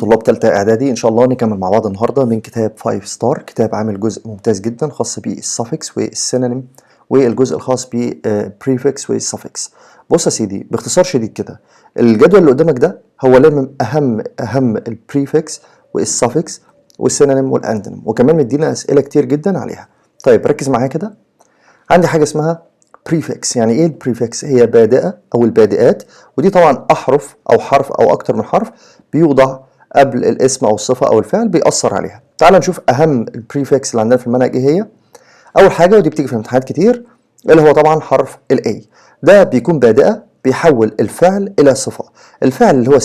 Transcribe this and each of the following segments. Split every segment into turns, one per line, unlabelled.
طلاب تالتة إعدادي، إن شاء الله نكمل مع بعض النهاردة من كتاب 5 ستار، كتاب عامل جزء ممتاز جدا خاص بالسفكس والسينونيم والجزء الخاص بالبريفكس والسفكس. بص يا سيدي، باختصار شديد كده، الجدول اللي قدامك ده هو لامم أهم البريفكس والسفكس والسينونيم والأنتونيم، وكمان مدينا أسئلة كتير جدا عليها. طيب ركز معايا كده، عندي حاجة اسمها prefix. يعني ايه البريفكس؟ هي بادئة او البادئات، ودي طبعا احرف او حرف او اكتر من حرف بيوضع قبل الاسم او الصفة او الفعل بيأثر عليها. تعال نشوف اهم البريفكس اللي عندنا في المنهج ايه هي. اول حاجة، ودي بتيجي في الامتحانات كتير، اللي هو طبعا حرف الاي. ده بيكون بادئة بيحول الفعل الى صفة. الفعل اللي هو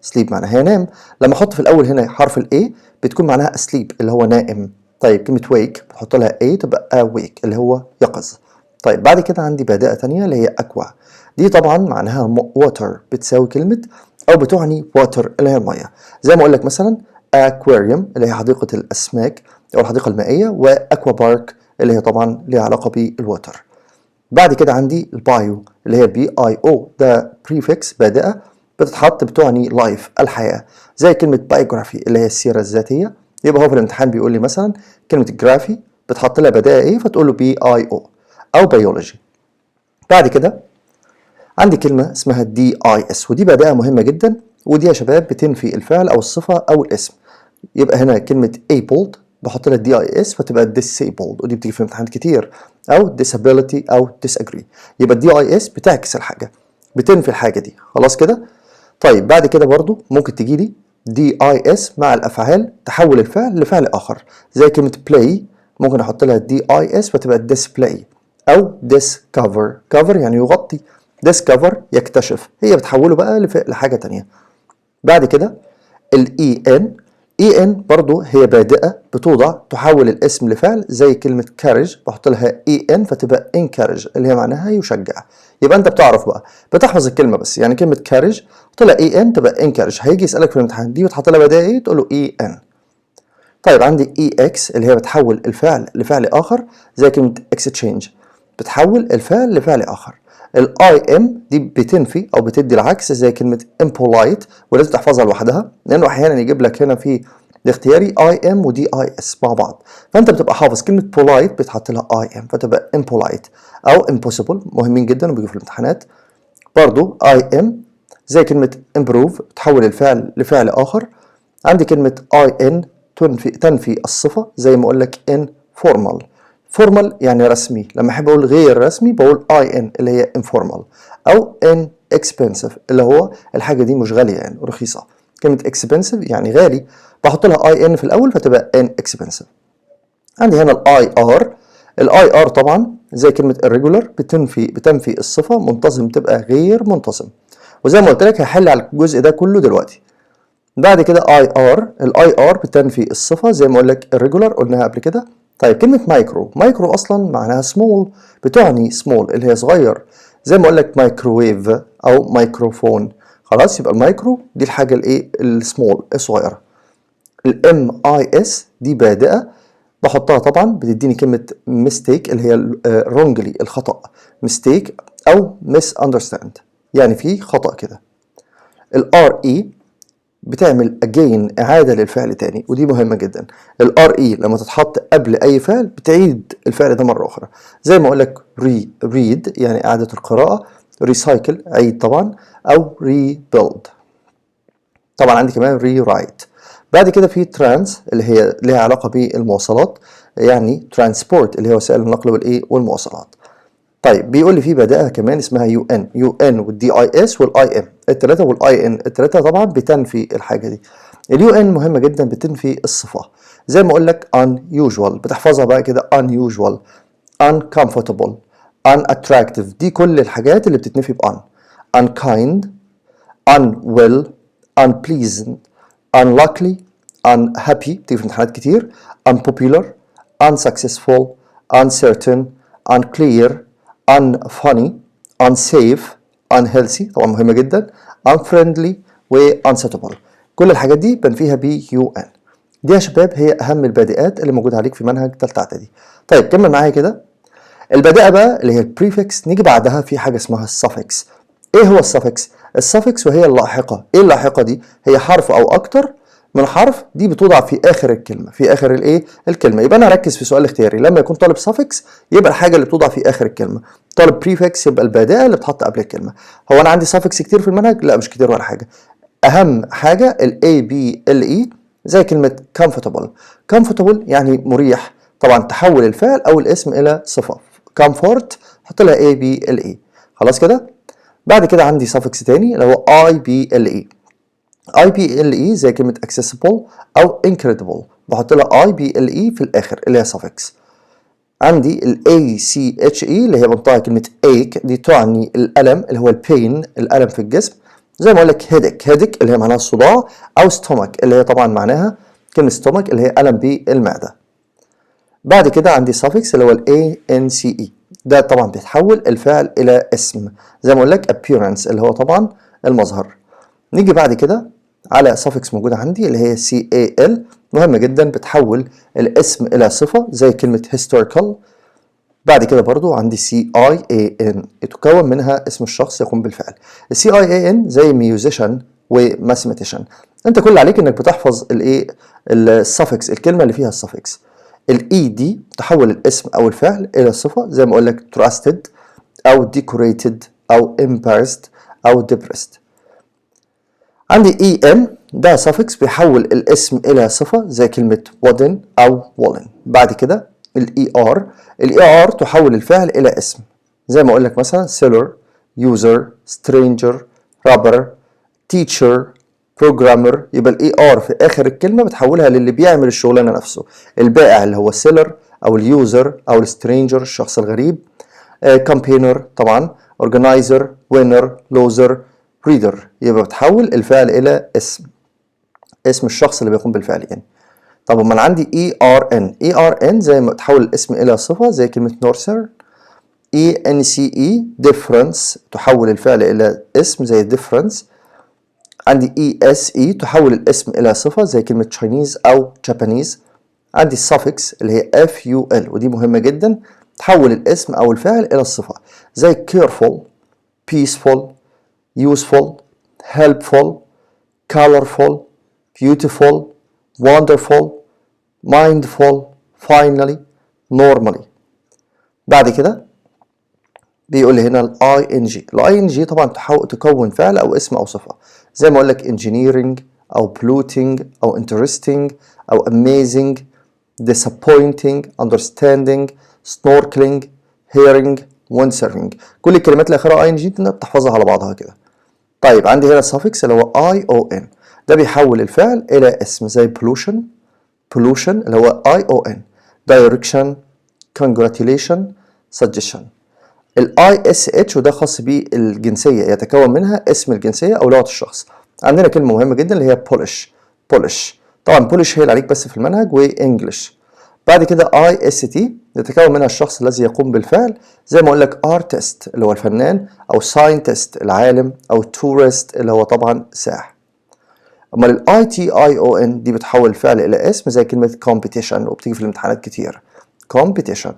sleep معناها ينام، لما احط في الاول هنا حرف الاي بتكون معناها asleep اللي هو نائم. طيب كلمة wake بحط لها a تبقى awake اللي هو يقظ. طيب بعد كده عندي بادئة تانية اللي هي aqua، دي طبعا معناها water، بتساوي كلمة أو بتعني water اللي هي المية. زي ما أقول لك مثلا aquarium اللي هي حديقة الأسماك أو الحديقة المائية، وأكوا بارك اللي هي طبعا ليها علاقة بالواتر. بعد كده عندي البايو اللي هي BIO، ده بريفكس بادئة بتتحط بتعني life الحياة، زي كلمة biography اللي هي السيرة الذاتية. يبقى هو في الامتحان بيقول لي مثلا كلمة جرافي بتحط لها بادئة ايه، فتقول له BIO أو بيولوجي. بعد كده عندي كلمة اسمها DIS، ودي بادئة مهمة جدا، ودي يا شباب بتنفي الفعل أو الصفة أو الاسم. يبقى هنا كلمة abled بحط لها DIS فتبقى disabled، ودي بتيجي في امتحانات كتير، أو disability أو disagree. يبقى DIS بتعكس الحاجة، بتنفي الحاجة دي، خلاص كده. طيب بعد كده برضو ممكن تجيلي DIS مع الأفعال تحول الفعل لفعل آخر، زي كلمة play ممكن أحط لها DIS فتبقى display أو discover. cover يعني يغطي، discover يكتشف، هي بتحوله بقى لحاجة تانية. بعد كده ال EN برضو هي بادئة بتوضع تحول الاسم لفعل، زي كلمة courage بحط لها EN فتبقى encourage اللي هي معناها يشجع. يبقى أنت بتعرف بقى، بتحفظ الكلمة بس، يعني كلمة courage حط لها EN تبقى encourage، هيجي يسألك في الامتحان دي بتحط لها بداية إيه، تقول له EN. طيب عندي EX اللي هي بتحول الفعل لفعل آخر، زي كلمة exchange بتحول الفعل لفعل آخر. ال IM دي بتنفي أو بتدي العكس، زي كلمة impolite، ولازم تحفظها لوحدها لأنه أحيانا يجيب لك هنا في الاختياري IM و DIS مع بعض، فأنت بتبقى حافظ كلمة polite بتحط لها IM فتبقى impolite أو impossible، مهمين جدا وبيجوا في الامتحانات. برضو IM زي كلمة improve تحول الفعل لفعل آخر. عندي كلمة IN تنفي الصفة، زي ما أقول لك informal. formal يعني رسمي، لما أحب أقول غير رسمي بقول IN اللي هي informal، أو inexpensive اللي هو الحاجة دي مش غالية يعني رخيصة. كلمة expensive يعني غالي بحط لها IN في الأول فتبقى inexpensive. عندي هنا ال IR طبعا زي كلمة irregular بتنفي الصفة، منتظم تبقى غير منتظم، وزي ما قلت لك هحل على الجزء ده كله دلوقتي. بعد كده ال IR بتنفي الصفة، زي ما اقول لك irregular قلناها قبل كده. طيب كلمة مايكرو أصلا معناها small، بتعني small اللي هي صغير، زي ما اقول لك مايكروويف أو مايكروفون. خلاص، يبقى المايكرو دي الحاجة الايه السمول الصغيرة. ال MIS دي بادئة بحطها طبعا بتديني كلمة mistake اللي هي wrongly الخطأ، mistake أو misunderstand يعني في خطأ كده. ال RE بتعمل again إعادة للفعل تاني، ودي مهمة جدا. ال RE لما تتحط قبل أي فعل بتعيد الفعل ده مرة أخرى، زي ما أقول لك read يعني إعادة القراءة، recycle عيد طبعا، أو rebuild. طبعا عندي كمان rewrite. بعد كده في trans اللي هي لها علاقة بالمواصلات، يعني transport اللي هي وسائل النقل والإيه والمواصلات. طيب بيقول لي في بادئة كمان اسمها UN والدي اي اس والاي ام، الثلاثة والاي ان الثلاثة طبعا بتنفي الحاجة دي. اليو ان مهمة جدا بتنفي الصفة، زي ما اقول لك unusual بتحفظها بقى كده unusual، uncomfortable، unattractive، دي كل الحاجات اللي بتتنفي ب unkind، unwell، unpleasant، unlucky، unhappy بتيجي في امتحانات كتير، unpopular، unsuccessful، uncertain، unclear، unfunny، unsafe، unhealthy طبعا مهمة جدا، unfriendly و unsuitable. كل الحاجات دي بنفيها ب UN. دي يا شباب هي أهم البادئات اللي موجودة عليك في منهج تالتة إعدادي. طيب كمل معايا كده. البادئة بقى اللي هي البريفكس، نيجي بعدها في حاجة اسمها السفكس. إيه هو السفكس؟ السفكس وهي اللاحقة. إيه اللاحقة دي؟ هي حرف أو أكتر من حرف دي بتوضع في اخر الكلمه، في اخر الايه الكلمه. يبقى انا اركز في سؤال اختياري، لما يكون طالب suffix يبقى الحاجه اللي بتوضع في اخر الكلمه، طالب prefix يبقى البادئه اللي بتحط قبل الكلمه. هو انا عندي suffix كتير في المنهج؟ لا مش كتير ولا حاجه. اهم حاجه ال A B L E، زي كلمه comfortable. comfortable يعني مريح، طبعا تحول الفعل او الاسم الى صفه. comfort حط لها A B L E. خلاص كده. بعد كده عندي suffix تاني اللي هو I B L E. I B L E زي كلمة accessible أو incredible، بحط لها I B L E في الآخر اللي هي suffix. عندي ال A C H E اللي هي بنطقها كلمة ache، دي تعني الألم اللي هو البين، الألم في الجسم. زي ما أقول لك headache اللي هي معناها الصداع، أو stomach اللي هي طبعا معناها كلمة stomach اللي هي ألم بالمعدة. بعد كده عندي suffix اللي هو ال A N C E، ده طبعا بيتحول الفعل إلى اسم، زي ما أقول لك appearance اللي هو طبعا المظهر. نيجي بعد كده على suffix موجودة عندي اللي هي CAL، مهمة جدا، بتحول الاسم إلى صفة زي كلمة historical. بعد كده برضو عندي CIAN، تكون منها اسم الشخص يقوم بالفعل. ال CIAN زي musician وmathematician. انت كل اللي عليك انك بتحفظ الايه السفكس، الكلمة اللي فيها السفكس. الاي دي تحول الاسم او الفعل الى صفة، زي ما اقول لك trusted او decorated او embarrassed او depressed. عندي EN ده suffix بيحول الاسم إلى صفة زي كلمة wooden أو woolen. بعد كده ال ER تحول الفعل إلى اسم، زي ما أقول لك مثلا seller، user، stranger، rubber، teacher، programmer. يبقى ال ER في آخر الكلمة بتحولها للي بيعمل الشغلانة نفسه، البائع اللي هو seller أو اليوزر أو السترينجر الشخص الغريب، campaigner طبعا، organizer، winner، loser، reader. يبقى بتحول الفعل الى اسم الشخص اللي بيقوم بالفعل يعني. طب امال عندي ERN زي ما تحول الاسم الى صفه زي كلمه nurser. ENCE difference تحول الفعل الى اسم زي difference. عندي ESE تحول الاسم الى صفه زي كلمه Chinese او Japanese. عندي suffix اللي هي FUL، ودي مهمه جدا، تحول الاسم او الفعل الى الصفه زي careful، peaceful، useful، helpful، colorful، beautiful، wonderful، mindful، finally، normally. بعد كده بيقول لي هنا ال ING. ال ING طبعا تكون فعل أو اسم أو صفة، زي ما أقول لك engineering أو polluting أو interesting أو amazing، disappointing، understanding، snorkeling، hearing، windsurfing. كل الكلمات اللي آخرها ING تقدر تحفظها على بعضها كده. طيب عندي هنا السفكس اللي هو ION، ده بيحول الفعل إلى اسم زي pollution اللي هو ION، direction، congratulation، suggestion. ال ISH وده خاص بالجنسية، يتكون منها اسم الجنسية أو لغة الشخص. عندنا كلمة مهمة جدا اللي هي polish. طبعا polish هي اللي عليك بس في المنهج وإنجلش. بعد كده IST يتكون منها الشخص الذي يقوم بالفعل، زي ما أقول لك artist اللي هو الفنان، أو scientist العالم، أو tourist اللي هو طبعا سائح. أما ال ITION دي بتحول الفعل إلى اسم زي كلمة competition، وبتيجي في الامتحانات كتير competition.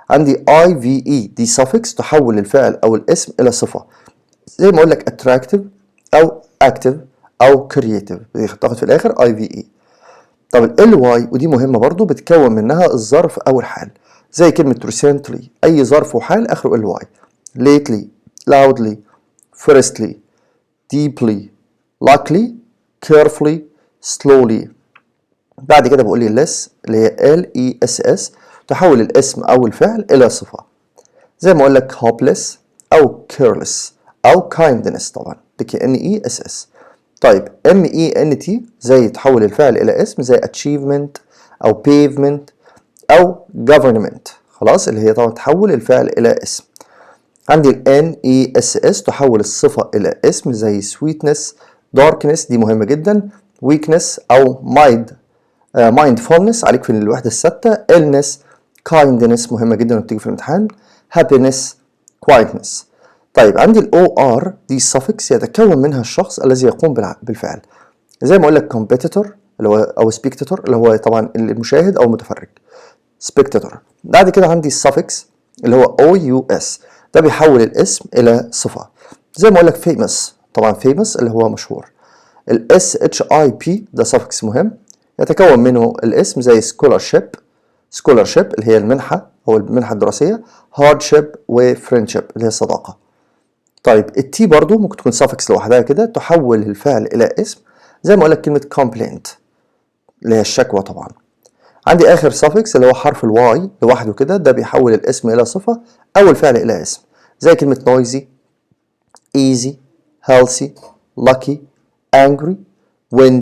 عندي IVE دي suffix تحول الفعل أو الاسم إلى صفة، زي ما أقول لك attractive أو active أو creative، تاخد في الآخر IVE. طب ال LY ودي مهمة برضو، بتكون منها الظرف أو الحال، زي كلمة recently، أي ظرف وحال آخره LY. lately، loudly، firstly، deeply، luckily، carefully، slowly. بعد كده بقول لي less اللي هي LESS تحول الاسم أو الفعل إلى صفة، زي ما أقول لك hopeless أو careless أو kindness، طبعا KNESS. طيب MENT زي تحول الفعل إلى اسم زي achievement أو pavement أو government، خلاص، اللي هي طبعا تحول الفعل إلى اسم. عندي ال NESS تحول الصفة إلى اسم زي sweetness، darkness دي مهمة جدا، weakness أو mindfulness عليك في الوحدة الثابتة، illness، kindness مهمة جدا وبتيجي في الامتحان، happiness، quietness. طيب عندي ال OR دي suffix يتكون منها الشخص الذي يقوم بالفعل، زي ما أقول لك competitor اللي هو أو spectator اللي هو طبعا المشاهد أو المتفرج spectator. بعد كده عندي suffix اللي هو OUS، ده بيحول الاسم إلى صفة، زي ما أقول لك famous، طبعا famous اللي هو مشهور، ال SHIP ده suffix مهم يتكون منه الاسم زي scholarship اللي هي المنحة أو المنحة الدراسية، hardship و friendship اللي هي الصداقة. طيب التي برضو ممكن تكون suffix لوحدها كده تحول الفعل إلى اسم زي ما أقولك كلمة complaint اللي هي الشكوى طبعا. عندي آخر suffix اللي هو حرف الواي لوحده كده، ده بيحول الاسم إلى صفة أو الفعل إلى اسم زي كلمة noisy easy healthy lucky angry windy